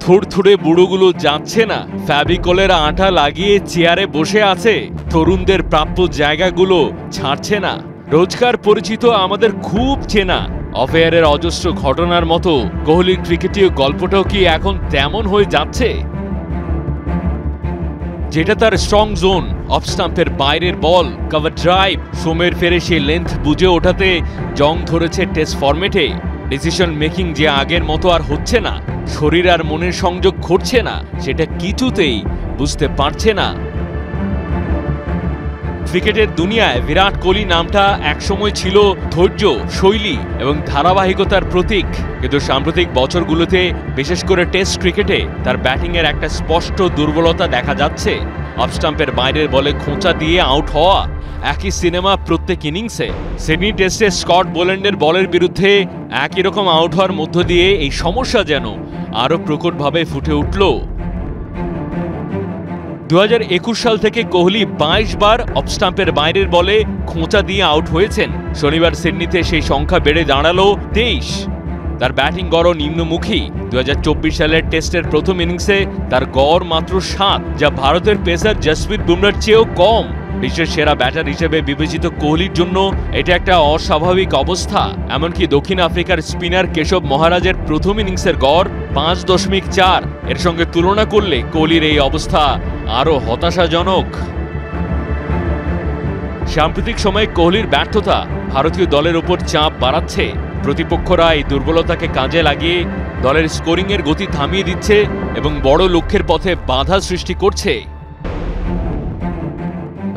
থুড়থুড়ে বুড়োগুলো যাচ্ছে না, ফ্যাবিকলের আঠা লাগিয়ে চেয়ারে বসে আছে, তরুণদের প্রাপ্য জায়গাগুলো ছাড়ছে না। রোজকার পরিচিত, আমাদের খুব চেনা অফেয়ারের অজস্র ঘটনার মতো কোহলির ক্রিকেটীয় গল্পটাও কি এখন তেমন হয়ে যাচ্ছে? যেটা তার স্ট্রং জোন, অফ স্টাম্পের বাইরের বল, কভার ড্রাইভ, সময়ের ফেরে সেই লেন্থ বুঝে ওঠাতে জং ধরেছে টেস্ট ফরম্যাটে। ডিসিশন মেকিং যে আগের মতো আর হচ্ছে না, শরীর আর মনের সংযোগ ঘটছে না, সেটা কিছুতেই বুঝতে পারছে না। ক্রিকেটের দুনিয়ায় বিরাট কোহলি নামটা একসময় ছিল ধৈর্য, শৈলী এবং ধারাবাহিকতার প্রতীক, কিন্তু সাম্প্রতিক বছরগুলোতে বিশেষ করে টেস্ট ক্রিকেটে তার ব্যাটিংয়ের একটা স্পষ্ট দুর্বলতা দেখা যাচ্ছে। অফ স্টাম্পের বাইরের বলে খোঁচা দিয়ে আউট হওয়া একই সিনেমা প্রত্যেক ইনিংসে। সিডনি টেস্টে স্কট বোল্যান্ডের বলের বিরুদ্ধে একই রকম আউট হওয়ার মধ্য দিয়ে এই সমস্যা যেন আরও প্রকটভাবে ফুটে উঠল। 2021 সাল থেকে কোহলি 22 বার অফ স্টাম্পের বাইরের বলে খোঁচা দিয়ে আউট হয়েছেন। শনিবার সিডনিতে সেই সংখ্যা বেড়ে দাঁড়ালো 23। তার ব্যাটিং গড় নিম্নমুখী। 2024 সালের টেস্টের প্রথম ইনিংসে তার গড় মাত্র 7, যা ভারতের পেসার জসপ্রীত বুমরার চেয়েও কম। বিশ্বের সেরা ব্যাটার হিসেবে বিবেচিত কোহলির জন্য এটা একটা অস্বাভাবিক অবস্থা। এমনকি দক্ষিণ আফ্রিকার স্পিনার কেশব মহারাজের প্রথম ইনিংসের গড় 5.4, এর সঙ্গে তুলনা করলে কোহলির এই অবস্থা আরও হতাশাজনক। সাম্প্রতিক সময়ে কোহলির ব্যর্থতা ভারতীয় দলের উপর চাপ বাড়াচ্ছে। প্রতিপক্ষরা এই দুর্বলতাকে কাজে লাগিয়ে দলের স্কোরিংয়ের গতি থামিয়ে দিচ্ছে এবং বড় লক্ষ্যের পথে বাধা সৃষ্টি করছে।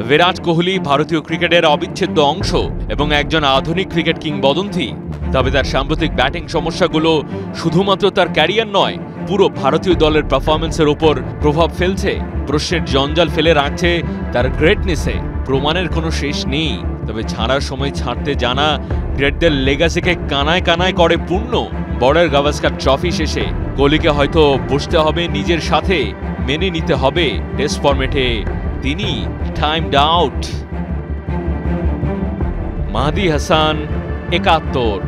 বিরাট কোহলি ভারতীয় ক্রিকেটের অবিচ্ছেদ্য অংশ এবং একজন আধুনিক ক্রিকেট কিংবদন্তি। তবে তার সাম্প্রতিক ব্যাটিং সমস্যাগুলো শুধুমাত্র তার ক্যারিয়ার নয়, পুরো ভারতীয় দলের পারফরম্যান্সের ওপর প্রভাব ফেলছে। প্রশ্নের জঞ্জাল ফেলে রাখছে তার গ্রেটনেসে। প্রমাণের কোনো শেষ নেই, তবে ছাড়ার সময় ছাড়তে জানা গ্রেটদের লেগাসিকে কানায় কানায় করে পূর্ণ। বর্ডার গাভাস্কার ট্রফি শেষে কোহলিকে হয়তো বসতে হবে নিজের সাথে, মেনে নিতে হবে টেস্ট ফরম্যাটে তিনি টাইমড আউট। মাহদি হাসান, 71।